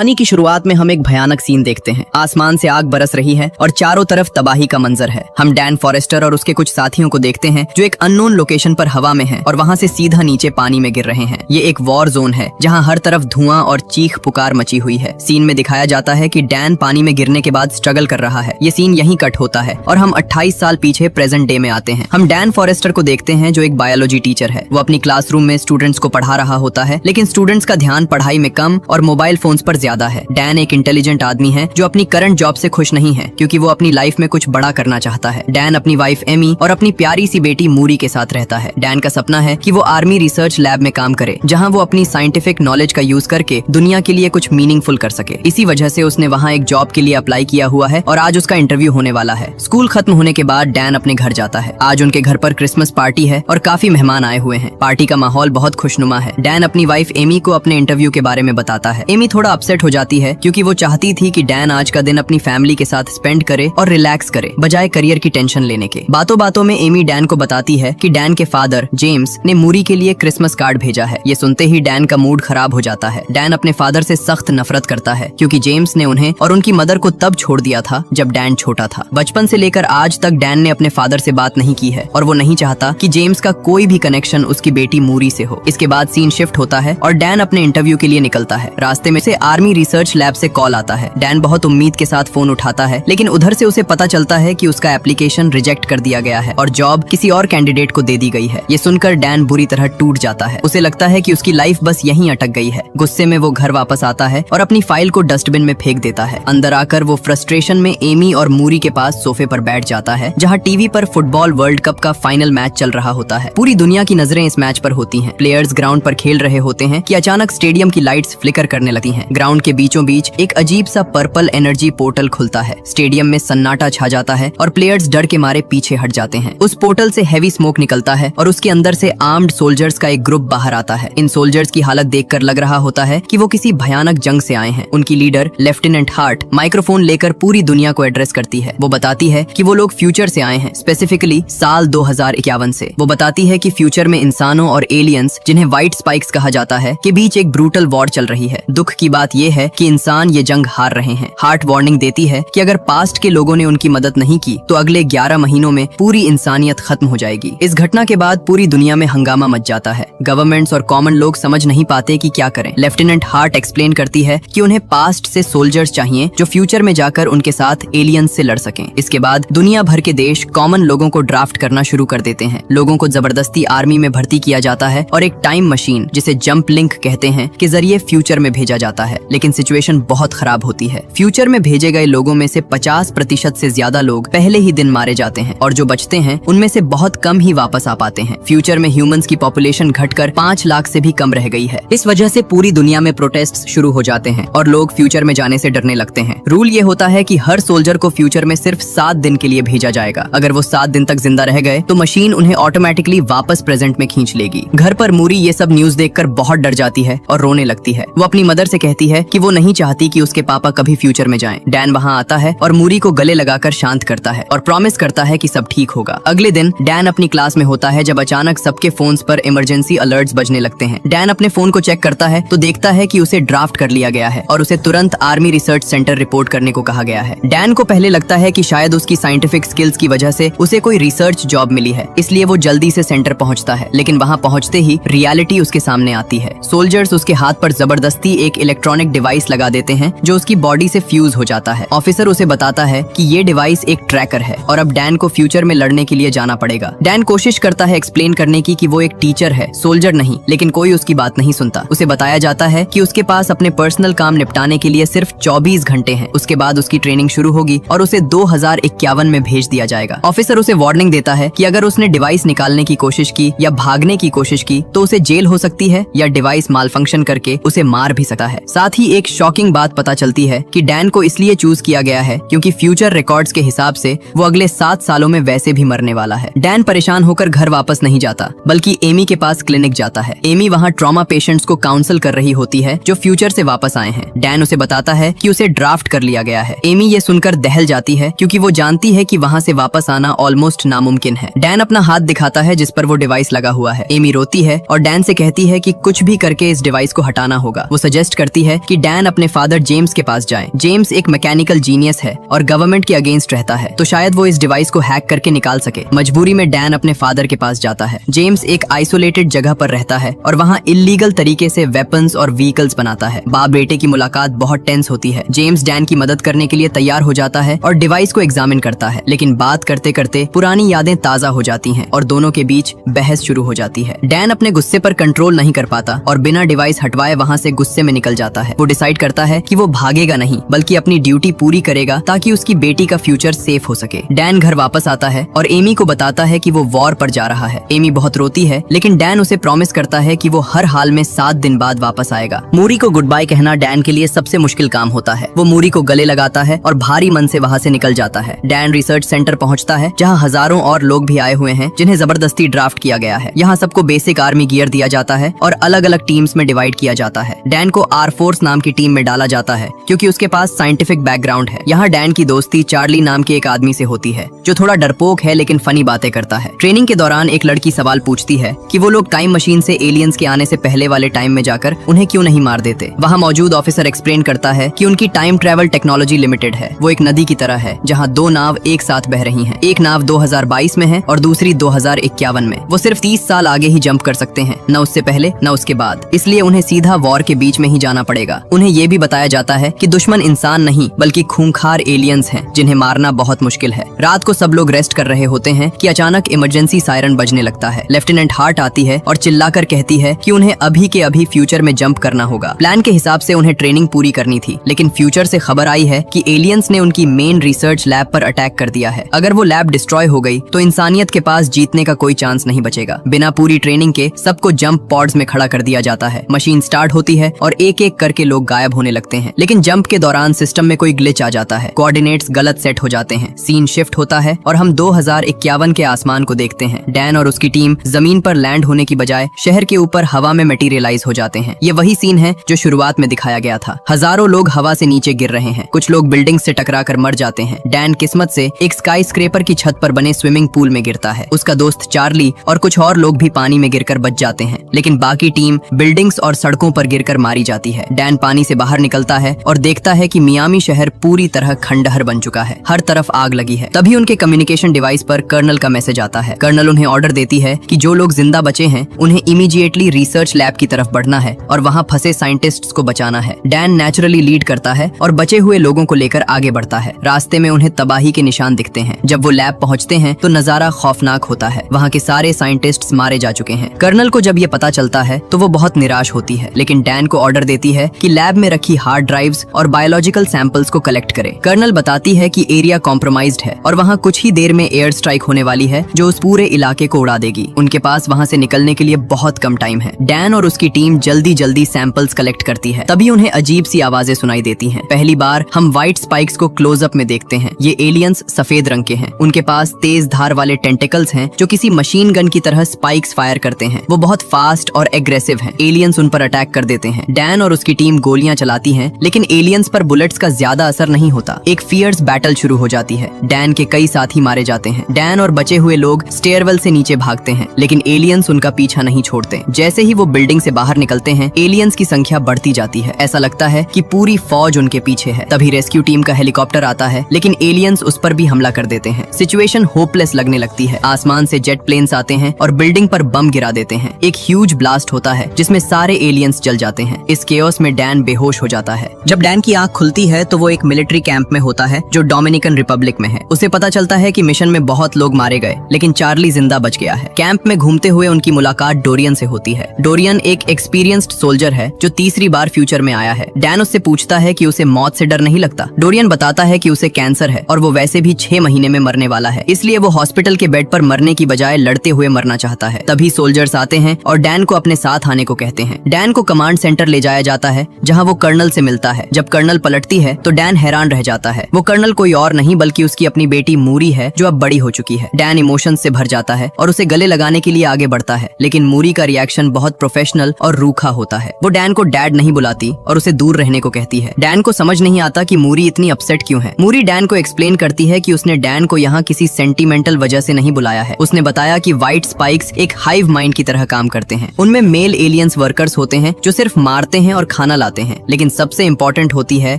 कहानी की शुरुआत में हम एक भयानक सीन देखते हैं। आसमान से आग बरस रही है और चारों तरफ तबाही का मंजर है। हम डैन फॉरेस्टर और उसके कुछ साथियों को देखते हैं जो एक अननोन लोकेशन पर हवा में हैं और वहां से सीधा नीचे पानी में गिर रहे हैं। ये एक वॉर जोन है जहां हर तरफ धुआं और चीख पुकार मची हुई है। सीन में दिखाया जाता है कि डैन पानी में गिरने के बाद स्ट्रगल कर रहा है। ये सीन यहीं कट होता है और हम 28 साल पीछे प्रेजेंट डे में आते हैं। हम डैन फॉरेस्टर को देखते हैं जो एक बायोलॉजी टीचर है। वो अपनी क्लासरूम में स्टूडेंट्स को पढ़ा रहा होता है, लेकिन स्टूडेंट्स का ध्यान पढ़ाई में कम और मोबाइल फोन्स पर ज्यादा है। डैन एक इंटेलिजेंट आदमी है जो अपनी करंट जॉब से खुश नहीं है क्योंकि वो अपनी लाइफ में कुछ बड़ा करना चाहता है। डैन अपनी वाइफ एमी और अपनी प्यारी सी बेटी मूरी के साथ रहता है। डैन का सपना है कि वो आर्मी रिसर्च लैब में काम करे जहां वो अपनी साइंटिफिक नॉलेज का यूज करके दुनिया के लिए कुछ मीनिंगफुल कर सके। इसी वजह से उसने वहां एक जॉब के लिए अप्लाई किया हुआ है और आज उसका इंटरव्यू होने वाला है। स्कूल खत्म होने के बाद डैन अपने घर जाता है। आज उनके घर पर क्रिसमस पार्टी है और काफी मेहमान आए हुए हैं। पार्टी का माहौल बहुत खुशनुमा है। डैन अपनी वाइफ एमी को अपने इंटरव्यू के बारे में बताता है। एमी थोड़ा अपसेट हो जाती है क्योंकि वो चाहती थी कि डैन आज का दिन अपनी फैमिली के साथ स्पेंड करे और रिलैक्स करे बजाय करियर की टेंशन लेने के। बातों बातों में एमी डैन को बताती है कि डैन के फादर जेम्स ने मूरी के लिए क्रिसमस कार्ड भेजा है। ये सुनते ही डैन का मूड खराब हो जाता है। डैन अपने फादर से सख्त नफरत करता है क्योंकि जेम्स ने उन्हें और उनकी मदर को तब छोड़ दिया था जब डैन छोटा था। बचपन से लेकर आज तक डैन ने अपने फादर से बात नहीं की है और वो नहीं चाहता कि जेम्स का कोई भी कनेक्शन उसकी बेटी मूरी से हो। इसके बाद सीन शिफ्ट होता है और डैन अपने इंटरव्यू के लिए निकलता है। रास्ते में से आर्मी रिसर्च लैब से कॉल आता है। डैन बहुत उम्मीद के साथ फोन उठाता है, लेकिन उधर से उसे पता चलता है कि उसका एप्लीकेशन रिजेक्ट कर दिया गया है और जॉब किसी और कैंडिडेट को दे दी गई है। ये सुनकर डैन बुरी तरह टूट जाता है। उसे लगता है कि उसकी लाइफ बस यहीं अटक गई है। गुस्से में वो घर वापस आता है और अपनी फाइल को डस्टबिन में फेंक देता है। अंदर आकर वो फ्रस्ट्रेशन में एमी और मूरी के पास सोफे पर बैठ जाता है जहाँ टीवी पर फुटबॉल वर्ल्ड कप का फाइनल मैच चल रहा होता है। पूरी दुनिया की नजरें इस मैच पर होती हैं। प्लेयर्स ग्राउंड पर खेल रहे होते हैं कि अचानक स्टेडियम की लाइट्स फ्लिकर करने लगती हैं। ग्राउंड के बीचों बीच एक अजीब सा पर्पल एनर्जी पोर्टल खुलता है। स्टेडियम में सन्नाटा छा जाता है और प्लेयर्स डर के मारे पीछे हट जाते हैं। उस पोर्टल से हैवी स्मोक निकलता है और उसके अंदर से आर्म्ड सोल्जर्स का एक ग्रुप बाहर आता है। इन सोल्जर्स की हालत देखकर लग रहा होता है कि वो किसी भयानक जंग से आए हैं। उनकी लीडर लेफ्टिनेंट हार्ट माइक्रोफोन लेकर पूरी दुनिया को एड्रेस करती है। वो बताती है कि वो लोग फ्यूचर से आए हैं, स्पेसिफिकली साल 2051 से। वो बताती है कि फ्यूचर में इंसानों और एलियंस, जिन्हें व्हाइट स्पाइक्स कहा जाता है, के बीच एक ब्रूटल वॉर चल रही है। दुख की बात यह है कि इंसान ये जंग हार रहे हैं। हार्ट वार्निंग देती है कि अगर पास्ट के लोगों ने उनकी मदद नहीं की तो अगले 11 महीनों में पूरी इंसानियत खत्म हो जाएगी। इस घटना के बाद पूरी दुनिया में हंगामा मच जाता है। गवर्नमेंट्स और कॉमन लोग समझ नहीं पाते कि क्या करें। लेफ्टिनेंट हार्ट एक्सप्लेन करती है कि उन्हें पास्ट से सोल्जर्स चाहिए जो फ्यूचर में जाकर उनके साथ एलियंस से लड़ सकें। इसके बाद दुनिया भर के देश कॉमन लोगों को ड्राफ्ट करना शुरू कर देते हैं। लोगों को जबरदस्ती आर्मी में भर्ती किया जाता है और एक टाइम मशीन, जिसे जंप लिंक कहते हैं, के जरिए फ्यूचर में भेजा जाता है। लेकिन सिचुएशन बहुत खराब होती है। फ्यूचर में भेजे गए लोगों में से 50% से ज्यादा लोग पहले ही दिन मारे जाते हैं और जो बचते हैं उनमें से बहुत कम ही वापस आ पाते हैं। फ्यूचर में ह्यूमंस की पॉपुलेशन घटकर 5 लाख से भी कम रह गई है। इस वजह से पूरी दुनिया में प्रोटेस्ट शुरू हो जाते हैं और लोग फ्यूचर में जाने से डरने लगते हैं। रूल ये होता है कि हर सोल्जर को फ्यूचर में सिर्फ 7 दिन के लिए भेजा जाएगा। अगर वो 7 दिन तक जिंदा रह गए तो मशीन उन्हें ऑटोमेटिकली वापस प्रेजेंट में खींच लेगी। घर पर मूरी ये सब न्यूज देखकर बहुत डर जाती है और रोने लगती है। वो अपनी मदर से कहती है कि वो नहीं चाहती कि उसके पापा कभी फ्यूचर में जाएं। डैन वहाँ आता है और मूरी को गले लगाकर शांत करता है और प्रॉमिस करता है कि सब ठीक होगा। अगले दिन डैन अपनी क्लास में होता है जब अचानक सबके फोन्स पर इमरजेंसी अलर्ट्स बजने लगते हैं। डैन अपने फोन को चेक करता है तो देखता है कि उसे ड्राफ्ट कर लिया गया है और उसे तुरंत आर्मी रिसर्च सेंटर रिपोर्ट करने को कहा गया है। डैन को पहले लगता है कि शायद उसकी साइंटिफिक स्किल्स की वजह से उसे कोई रिसर्च जॉब मिली है, इसलिए वो जल्दी से सेंटर पहुंचता है। लेकिन वहां पहुंचते ही रियलिटी उसके सामने आती है। सोल्जर्स उसके हाथ पर जबरदस्ती एक इलेक्ट्रॉनिक डिवाइस लगा देते हैं जो उसकी बॉडी से फ्यूज हो जाता है। ऑफिसर उसे बताता है कि ये डिवाइस एक ट्रैकर है और अब डैन को फ्यूचर में लड़ने के लिए जाना पड़ेगा। डैन कोशिश करता है एक्सप्लेन करने की कि वो एक टीचर है, सोल्जर नहीं, लेकिन कोई उसकी बात नहीं सुनता। उसे बताया जाता है कि उसके पास अपने पर्सनल काम निपटाने के लिए सिर्फ 24 घंटे हैं। उसके बाद उसकी ट्रेनिंग शुरू होगी और उसे 2051 में भेज दिया जाएगा। ऑफिसर उसे वार्निंग देता है कि अगर उसने डिवाइस निकालने की कोशिश की या भागने की कोशिश की तो उसे जेल हो सकती है या डिवाइस माल फंक्शन करके उसे मार भी सकता है। साथ ही एक शॉकिंग बात पता चलती है कि डैन को इसलिए चूज किया गया है क्योंकि फ्यूचर रिकॉर्ड्स के हिसाब से वो अगले 7 सालों में वैसे भी मरने वाला है। डैन परेशान होकर घर वापस नहीं जाता बल्कि एमी के पास क्लिनिक जाता है। एमी वहाँ ट्रॉमा पेशेंट्स को काउंसिल कर रही होती है जो फ्यूचर से वापस आए हैं। डैन उसे बताता है कि उसे ड्राफ्ट कर लिया गया है। एमी ये सुनकर दहल जाती है क्योंकि वो जानती है कि वहाँ से वापस आना ऑलमोस्ट नामुमकिन है। डैन अपना हाथ दिखाता है जिस पर वो डिवाइस लगा हुआ है। एमी रोती है और डैन से कहती है कि कुछ भी करके इस डिवाइस को हटाना होगा। वो सजेस्ट करती है कि डैन अपने फादर जेम्स के पास जाए। जेम्स एक मैकेनिकल जीनियस है और गवर्नमेंट के अगेंस्ट रहता है, तो शायद वो इस डिवाइस को हैक करके निकाल सके। मजबूरी में डैन अपने फादर के पास जाता है। जेम्स एक आइसोलेटेड जगह पर रहता है और वहाँ इल्लीगल तरीके से वेपन्स और व्हीकल्स बनाता है। बाप बेटे की मुलाकात बहुत टेंस होती है। जेम्स डैन की मदद करने के लिए तैयार हो जाता है और डिवाइस को एग्जामिन करता है, लेकिन बात करते करते पुरानी यादें ताजा हो जाती हैं और दोनों के बीच बहस शुरू हो जाती है। डैन अपने गुस्से पर कंट्रोल नहीं कर पाता और बिना डिवाइस हटवाए वहाँ से गुस्से में निकल जाता है। वो डिसाइड करता है कि वो भागेगा नहीं बल्कि अपनी ड्यूटी पूरी करेगा ताकि उसकी बेटी का फ्यूचर सेफ हो सके। डैन घर वापस आता है और एमी को बताता है कि वो वॉर पर जा रहा है। एमी बहुत रोती है, लेकिन डैन उसे प्रॉमिस करता है कि वो हर हाल में 7 दिन बाद वापस आएगा। मूरी को गुड बाय कहना डैन के लिए सबसे मुश्किल काम होता है। वो मूरी को गले लगाता है और भारी मन से वहाँ से निकल जाता है। डैन रिसर्च सेंटर पहुँचता है जहाँ हजारों और लोग भी आए हुए हैं जिन्हें जबरदस्ती ड्राफ्ट किया गया है। यहाँ सबको बेसिक आर्मी गियर दिया जाता है और अलग अलग टीम्स में डिवाइड किया जाता है। डैन को आर फोर्स नाम की टीम में डाला जाता है क्योंकि उसके पास साइंटिफिक बैकग्राउंड है। यहाँ डैन की दोस्ती चार्ली नाम के एक आदमी से होती है जो थोड़ा डरपोक है लेकिन फनी बातें करता है। ट्रेनिंग के दौरान एक लड़की सवाल पूछती है कि वो लोग टाइम मशीन से एलियंस के आने से पहले वाले टाइम में जाकर उन्हें क्यों नहीं मार देते। वहाँ मौजूद ऑफिसर एक्सप्लेन करता है कि उनकी टाइम ट्रेवल टेक्नोलॉजी लिमिटेड है। वो एक नदी की तरह है जहाँ 2 नाव एक साथ बह रही हैं। एक नाव 2022 में है और दूसरी 2051 में। वो सिर्फ 30 साल आगे ही जंप कर सकते हैं, न उससे पहले न उसके बाद, इसलिए उन्हें सीधा वॉर के बीच में ही जाना पड़ेगा। उन्हें ये भी बताया जाता है कि दुश्मन इंसान नहीं बल्कि खूंखार एलियंस हैं जिन्हें मारना बहुत मुश्किल है। रात को सब लोग रेस्ट कर रहे होते हैं कि अचानक इमरजेंसी सायरन बजने लगता है। लेफ्टिनेंट हार्ट आती है और चिल्लाकर कहती है कि उन्हें अभी के अभी फ्यूचर में जंप करना होगा। प्लान के हिसाब से उन्हें ट्रेनिंग पूरी करनी थी, लेकिन फ्यूचर से खबर आई है कि एलियंस ने उनकी मेन रिसर्च लैब पर अटैक कर दिया है। अगर वो लैब डिस्ट्रॉय हो गई तो इंसानियत के पास जीतने का कोई चांस नहीं बचेगा। बिना पूरी ट्रेनिंग के सबको जंप पॉड्स में खड़ा कर दिया जाता है। मशीन स्टार्ट होती है और एक एक करके लोग गायब होने लगते हैं, लेकिन जंप के दौरान सिस्टम में कोई ग्लिच आ जाता है। कोऑर्डिनेट्स गलत सेट हो जाते हैं। सीन शिफ्ट होता है और हम 2051 के आसमान को देखते हैं। डैन और उसकी टीम जमीन पर लैंड होने की बजाय शहर के ऊपर हवा में मटेरियलाइज हो जाते हैं। ये वही सीन है जो शुरुआत में दिखाया गया था। हजारों लोग हवा से नीचे गिर रहे हैं। कुछ लोग बिल्डिंग से टकरा कर मर जाते हैं। डैन किस्मत से एक स्काई स्क्रेपर की छत पर बने स्विमिंग पूल में गिरता है। उसका दोस्त चार्ली और कुछ और लोग भी पानी में गिरकर बच जाते हैं, लेकिन बाकी टीम बिल्डिंग्स और सड़कों पर गिरकर मारी जाती है। डैन पानी से बाहर निकलता है और देखता है कि मियामी शहर पूरी तरह खंडहर बन चुका है। हर तरफ आग लगी है। तभी उनके कम्युनिकेशन डिवाइस पर कर्नल का मैसेज आता है। कर्नल उन्हें ऑर्डर देती है कि जो लोग जिंदा बचे हैं उन्हें इमीडिएटली रिसर्च लैब की तरफ बढ़ना है और वहाँ फंसे साइंटिस्ट्स को बचाना है। डैन नेचुरली लीड करता है और बचे हुए लोगों को लेकर आगे बढ़ता है। रास्ते में उन्हें तबाही के निशान दिखते हैं। जब वो लैब पहुँचते हैं तो नजारा खौफनाक होता है। वहाँ के सारे साइंटिस्ट्स मारे जा चुके हैं। कर्नल को जब ये पता चलता है तो वो बहुत निराश होती है, लेकिन डैन को ऑर्डर देती है कि लैब में रखी हार्ड ड्राइव्स और बायोलॉजिकल सैंपल्स को कलेक्ट करे। कर्नल बताती है कि एरिया कॉम्प्रोमाइज्ड है और वहाँ कुछ ही देर में एयर स्ट्राइक होने वाली है जो उस पूरे इलाके को उड़ा देगी। उनके पास वहाँ से निकलने के लिए बहुत कम टाइम है। डैन और उसकी टीम जल्दी जल्दी सैंपल्स कलेक्ट करती है। तभी उन्हें अजीब सी आवाजें सुनाई देती हैं। पहली बार हम व्हाइट स्पाइक्स को क्लोजअप में देखते हैं। ये एलियंस सफेद रंग के हैं। उनके पास तेज धार वाले टेंटिकल्स हैं जो किसी मशीन गन की तरह स्पाइक्स फायर करते हैं। वो बहुत फास्ट और एग्रेसिव हैं। एलियंस उन पर अटैक कर देते हैं। डैन और उसकी टीम गोलियां चलाती हैं, लेकिन एलियंस पर बुलेट्स का ज्यादा असर नहीं होता। एक फियर्स बैटल शुरू हो जाती है। डैन के कई साथी मारे जाते हैं। डैन और बचे हुए लोग स्टेयरवेल से नीचे भागते हैं, लेकिन एलियंस उनका पीछा नहीं छोड़ते। जैसे ही वो बिल्डिंग से बाहर निकलते हैं, एलियंस की संख्या बढ़ती जाती है। ऐसा लगता है कि पूरी फौज उनके पीछे है। तभी रेस्क्यू टीम का हेलीकॉप्टर आता है, लेकिन एलियंस उस पर भी हमला कर देते हैं। सिचुएशन होपलेस लगने लगती है। आसमान से जेट प्लेन्स आते हैं और बिल्डिंग पर बम गिरा देते हैं। एक ह्यूज ब्लास्ट होता है जिसमें सारे एलियंस जल जाते हैं। इस केओस में डैन बेहोश हो जाता है। जब डैन की आंख खुलती है तो वो एक मिलिट्री कैंप में होता है जो डोमिनिकन रिपब्लिक में है। उसे पता चलता है कि मिशन में बहुत लोग मारे गए, लेकिन चार्ली जिंदा बच गया है। कैंप में घूमते हुए उनकी मुलाकात डोरियन से होती है। डोरियन एक एक्सपीरियंस्ड सोल्जर है जो तीसरी बार फ्यूचर में आया है। डैन उससे पूछता है कि उसे मौत से डर नहीं लगता। डोरियन बताता है कि उसे कैंसर है और वो वैसे भी 6 महीने में मरने वाला है, इसलिए वो हॉस्पिटल के बेड पर मरने की बजाय लड़ते हुए मरना चाहता है। तभी सोल्जर्स आते हैं और डैन को अपने साथ आने को कहते हैं। डैन को कमांड सेंटर ले जाया जाता है जहां वो कर्नल से मिलता है। जब कर्नल पलटती है तो डैन हैरान रह जाता है। वो कर्नल कोई और नहीं बल्कि उसकी अपनी बेटी मूरी है जो अब बड़ी हो चुकी है। डैन इमोशन से भर जाता है और उसे गले लगाने के लिए आगे बढ़ता है, लेकिन मूरी का रिएक्शन बहुत प्रोफेशनल और रूखा होता है। वो डैन को डैड नहीं बुलाती और उसे दूर रहने को कहती है। डैन को समझ नहीं आता कि मूरी इतनी अपसेट क्यों है। मूरी डैन को एक्सप्लेन करती है कि उसने डैन को यहाँ किसी सेंटिमेंटल वजह से नहीं बुलाया है। उसने बताया कि व्हाइट स्पाइक्स एक हाइव माइंड की तरह काम करते हैं। उनमें मेल एलियंस वर्कर्स होते हैं जो सिर्फ मारते हैं और खाना खाना लाते हैं, लेकिन सबसे इम्पोर्टेंट होती है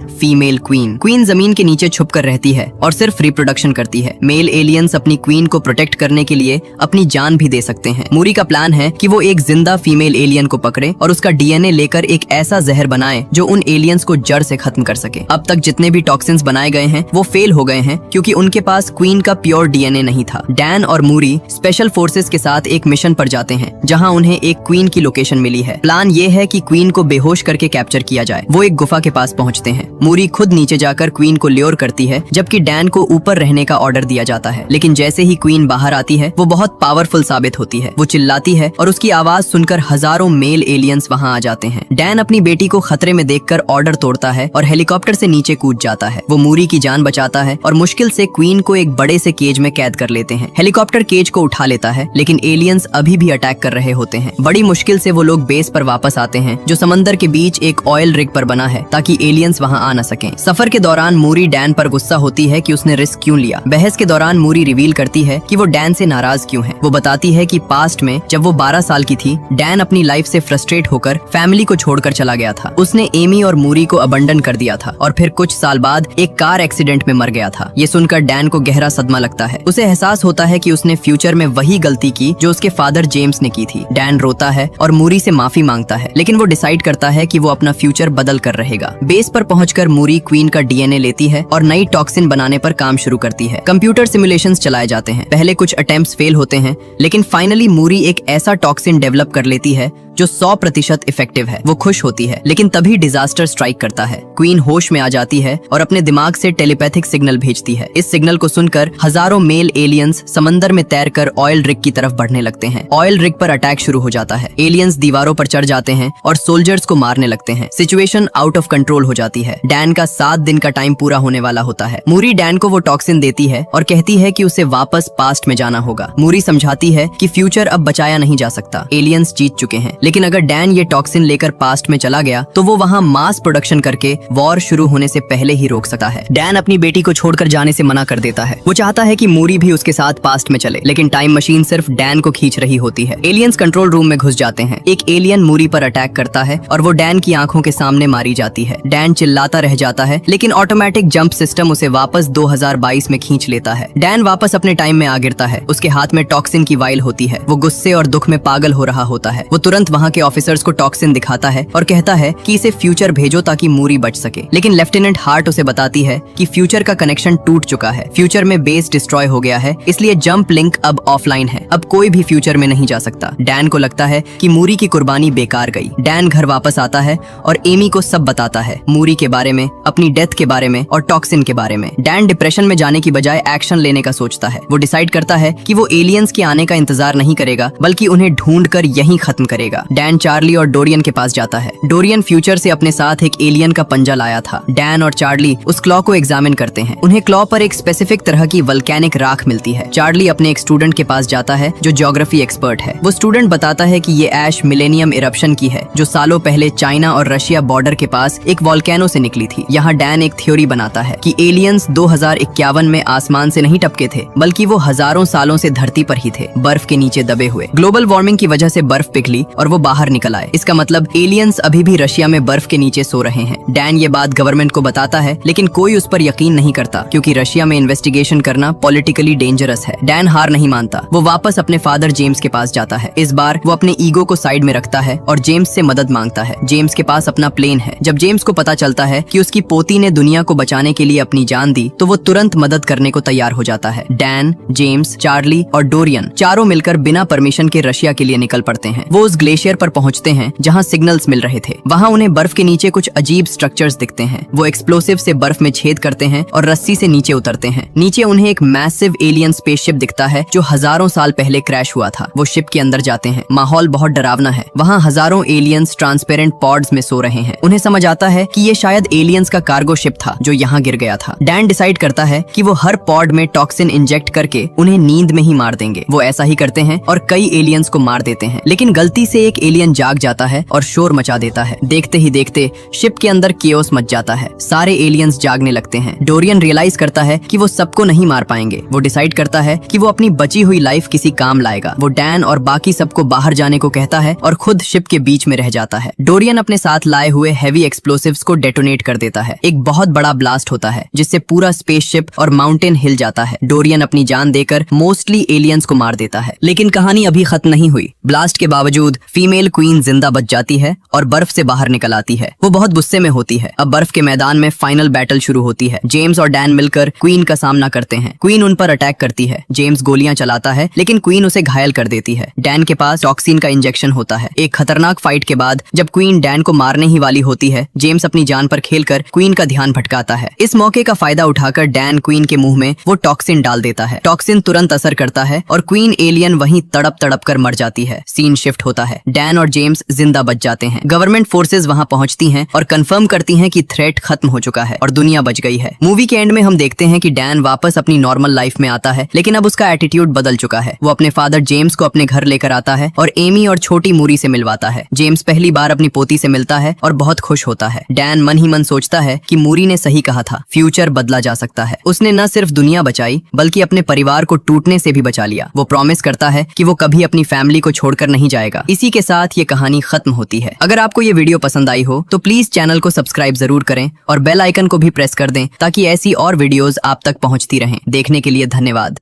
फीमेल क्वीन। क्वीन जमीन के नीचे छुप कर रहती है और सिर्फ रिप्रोडक्शन करती है। मेल एलियंस अपनी क्वीन को प्रोटेक्ट करने के लिए अपनी जान भी दे सकते हैं। मूरी का प्लान है कि वो एक जिंदा फीमेल एलियन को पकड़े और उसका डीएनए लेकर एक ऐसा जहर बनाए जो उन एलियंस को जड़ से खत्म कर सके। अब तक जितने भी टॉक्सिन्स बनाए गए हैं वो फेल हो गए हैं क्योंकि उनके पास क्वीन का प्योर डीएनए नहीं था। डैन और मूरी स्पेशल फोर्सेस के साथ एक मिशन पर जाते हैं जहां उन्हें एक क्वीन की लोकेशन मिली है। प्लान ये है कि क्वीन को बेहोश करके कैप्चर किया जाए। वो एक गुफा के पास पहुंचते हैं। मूरी खुद नीचे जाकर क्वीन को ल्योर करती है जबकि डैन को ऊपर रहने का ऑर्डर दिया जाता है। लेकिन जैसे ही क्वीन बाहर आती है वो बहुत पावरफुल साबित होती है। वो चिल्लाती है और उसकी आवाज सुनकर हजारों मेल एलियंस वहां आ जाते हैं। डैन अपनी बेटी को खतरे में देखकर ऑर्डर तोड़ता है और हेलीकॉप्टर से नीचे कूद जाता है। वो मूरी की जान बचाता है और मुश्किल से क्वीन को एक बड़े से केज में कैद कर लेते हैं। हेलीकॉप्टर केज को उठा लेता है लेकिन एलियंस अभी भी अटैक कर रहे होते हैं। बड़ी मुश्किल से वो लोग बेस पर वापस आते हैं जो समंदर के बीच एक ऑयल रिग पर बना है ताकि एलियंस वहां आ न सकें। सफर के दौरान मूरी डैन पर गुस्सा होती है कि उसने रिस्क क्यों लिया। बहस के दौरान मूरी रिवील करती है कि वो डैन से नाराज क्यों है। वो बताती है कि पास्ट में जब वो 12 साल की थी डैन अपनी लाइफ से फ्रस्ट्रेट होकर फैमिली को छोड़कर चला गया था। उसने एमी और मूरी को अबंडन कर दिया था और फिर कुछ साल बाद एक कार एक्सीडेंट में मर गया था। ये सुनकर डैन को गहरा सदमा लगता है। उसे एहसास होता है कि उसने फ्यूचर में वही गलती की जो उसके फादर जेम्स ने की थी। डैन रोता है और मूरी से माफी मांगता है लेकिन वो डिसाइड करता है कि वो अपना फ्यूचर बदल कर रहेगा। बेस पर पहुंचकर मूरी क्वीन का डीएनए लेती है और नई टॉक्सिन बनाने पर काम शुरू करती है। कंप्यूटर सिमुलेशंस चलाए जाते हैं। पहले कुछ अटेम्प्ट्स फेल होते हैं लेकिन फाइनली मूरी एक ऐसा टॉक्सिन डेवलप कर लेती है जो 100% इफेक्टिव है। वो खुश होती है लेकिन तभी डिजास्टर स्ट्राइक करता है। क्वीन होश में आ जाती है और अपने दिमाग से टेलीपैथिक सिग्नल भेजती है। इस सिग्नल को सुनकर हजारों मेल एलियंस समंदर में तैरकर ऑयल रिग की तरफ बढ़ने लगते हैं। ऑयल रिग पर अटैक शुरू हो जाता है। एलियंस दीवारों पर चढ़ जाते हैं और सोल्जर्स को मारने लगते हैं। सिचुएशन आउट ऑफ कंट्रोल हो जाती है। डैन का 7 दिन का टाइम पूरा होने वाला होता है। मूरी डैन को वो टॉक्सिन देती है और कहती है कि उसे वापस पास्ट में जाना होगा। मूरी समझाती है कि फ्यूचर अब बचाया नहीं जा सकता। एलियंस जीत चुके हैं लेकिन अगर डैन ये टॉक्सिन लेकर पास्ट में चला गया तो वो वहाँ मास प्रोडक्शन करके वॉर शुरू होने से पहले ही रोक सकता है। डैन अपनी बेटी को छोड़कर जाने से मना कर देता है। वो चाहता है कि मूरी भी उसके साथ पास्ट में चले लेकिन टाइम मशीन सिर्फ डैन को खींच रही होती है। एलियंस कंट्रोल रूम में घुस जाते हैं। एक एलियन मूरी पर अटैक करता है और वो डैन की आंखों के सामने मारी जाती है। डैन चिल्लाता रह जाता है लेकिन ऑटोमेटिक जंप सिस्टम उसे वापस 2022 में खींच लेता है। डैन वापस अपने टाइम में आ गिरता है। उसके हाथ में टॉक्सिन की वाइल होती है। वो गुस्से और दुख में पागल हो रहा होता है। वो तुरंत वहाँ के ऑफिसर्स को टॉक्सिन दिखाता है और कहता है कि इसे फ्यूचर भेजो ताकि मूरी बच सके। लेकिन लेफ्टिनेंट हार्ट उसे बताती है कि फ्यूचर का कनेक्शन टूट चुका है। फ्यूचर में बेस डिस्ट्रॉय हो गया है इसलिए जंप लिंक अब ऑफलाइन है। अब कोई भी फ्यूचर में नहीं जा सकता। डैन को लगता है कि मूरी की कुर्बानी बेकार गई। डैन घर वापस आता है और एमी को सब बताता है, मूरी के बारे में, अपनी डेथ के बारे में और टॉक्सिन के बारे में। डैन डिप्रेशन में जाने की बजाय एक्शन लेने का सोचता है। वो डिसाइड करता है कि वो एलियंस के आने का इंतजार नहीं करेगा बल्कि उन्हें ढूंढकर यहीं खत्म करेगा। डैन चार्ली और डोरियन के पास जाता है। डोरियन फ्यूचर से अपने साथ एक एलियन का पंजा लाया था। डैन और चार्ली उस क्लॉ को एग्जामिन करते हैं। उन्हें क्लॉ पर एक स्पेसिफिक तरह की वल्केनिक राख मिलती है। चार्ली अपने एक स्टूडेंट के पास जाता है जो ज्योग्राफी एक्सपर्ट है। वो स्टूडेंट बताता है कि ये ऐश मिलेनियम इरप्शन की है जो सालों पहले चाइना और रशिया बॉर्डर के पास एक वोल्केनो से निकली थी। यहाँ डैन एक थ्योरी बनाता है कि एलियंस 2051 में आसमान से नहीं टपके थे बल्कि वो हजारों सालों से धरती पर ही थे, बर्फ के नीचे दबे हुए। ग्लोबल वार्मिंग की वजह से बर्फ पिघली और वो बाहर निकल आए। इसका मतलब एलियंस अभी भी रशिया में बर्फ के नीचे सो रहे हैं। डैन ये बात गवर्नमेंट को बताता है लेकिन कोई उस पर यकीन नहीं करता क्योंकि रशिया में इन्वेस्टिगेशन करना पॉलिटिकली डेंजरस है। डैन हार नहीं मानता। वो वापस अपने फादर जेम्स के पास जाता है। इस बार वो अपने ईगो को साइड में रखता है और जेम्स से मदद मांगता है। जेम्स के पास अपना प्लेन है। जब जेम्स को पता चलता है कि उसकी पोती ने दुनिया को बचाने के लिए अपनी जान दी तो वो तुरंत मदद करने को तैयार हो जाता है। डैन, जेम्स, चार्ली और डोरियन चारों मिलकर बिना परमिशन के रशिया के लिए निकल पड़ते हैं। वो उस ग्लेशियर पर पहुंचते हैं जहां सिग्नल्स मिल रहे थे। वहां उन्हें बर्फ के नीचे कुछ अजीब स्ट्रक्चर्स दिखते हैं। वो एक्सप्लोसिव से बर्फ में छेद करते हैं और रस्सी से नीचे उतरते हैं। नीचे उन्हें एक मैसिव एलियन स्पेसशिप दिखता है जो हजारों साल पहले क्रैश हुआ था। वो शिप के अंदर जाते हैं। माहौल बहुत डरावना है। वहाँ हजारों एलियंस ट्रांसपेरेंट पॉड्स में सो रहे हैं। उन्हें समझ आता है कि ये शायद एलियंस का कार्गो शिप था जो यहाँ गिर गया था। डैन डिसाइड करता है कि वो हर पॉड में टॉक्सिन इंजेक्ट करके उन्हें नींद में ही मार देंगे। वो ऐसा ही करते हैं और कई एलियंस को मार देते हैं लेकिन गलती से एक एलियन जाग जाता है और शोर मचा देता है। देखते ही देखते शिप के अंदर केओस मच जाता है। सारे एलियंस जागने लगते हैं। डोरियन रियलाइज करता है कि वो सबको नहीं मार पाएंगे। वो डिसाइड करता है कि वो अपनी बची हुई लाइफ किसी काम लाएगा। वो डैन और बाकी सबको बाहर जाने को कहता है और खुद शिप के बीच में रह जाता है। डोरियन अपने साथ लाए हुए हैवी एक्सप्लोसिव्स को डेटोनेट कर देता है। एक बहुत बड़ा ब्लास्ट होता है जिससे पूरा स्पेसशिप और माउंटेन हिल जाता है। डोरियन अपनी जान देकर मोस्टली एलियंस को मार देता है। लेकिन कहानी अभी खत्म नहीं हुई। ब्लास्ट के बावजूद फीमेल क्वीन जिंदा बच जाती है और बर्फ से बाहर निकल आती है। वो बहुत गुस्से में होती है। अब बर्फ के मैदान में फाइनल बैटल शुरू होती है। जेम्स और डैन मिलकर क्वीन का सामना करते हैं। क्वीन उन पर अटैक करती है। जेम्स गोलियां चलाता है लेकिन क्वीन उसे घायल कर देती है। डैन के पास टॉक्सिन का इंजेक्शन होता है। एक खतरनाक फाइट के बाद जब क्वीन डैन को मारने ही वाली होती है, जेम्स अपनी जान पर खेलकर क्वीन का ध्यान भटकाता है। इस मौके का फायदा उठाकर डैन क्वीन के मुंह में वो टॉक्सिन डाल देता है। टॉक्सिन तुरंत असर करता है और क्वीन एलियन वहीं तड़प तड़प कर मर जाती है। सीन शिफ्ट होता है। डैन और जेम्स जिंदा बच जाते हैं। गवर्नमेंट फोर्सेज वहां पहुंचती हैं और कंफर्म करती हैं कि थ्रेट खत्म हो चुका है और दुनिया बच गई है। मूवी के एंड में हम देखते हैं कि डैन वापस अपनी नॉर्मल लाइफ में आता है, लेकिन अब उसका एटीट्यूड बदल चुका है। वो अपने फादर जेम्स को अपने घर लेकर आता है और एमी और छोटी मूरी से मिलवाता है। जेम्स पहली बार अपनी पोती से मिलता है और बहुत खुश होता है। डैन मन ही मन सोचता है कि मूरी ने सही कहा था, फ्यूचर बदला जा सकता है। उसने न सिर्फ दुनिया बचाई बल्कि अपने परिवार को टूटने से भी बचा लिया। वो प्रॉमिस करता है कि वो कभी अपनी फैमिली को छोड़कर नहीं जाएगा। इसी के साथ ये कहानी खत्म होती है। अगर आपको ये वीडियो पसंद आई हो तो प्लीज चैनल को सब्सक्राइब जरूर करें और बेल आइकन को भी प्रेस कर दें ताकि ऐसी और वीडियोस आप तक पहुंचती रहें। देखने के लिए धन्यवाद।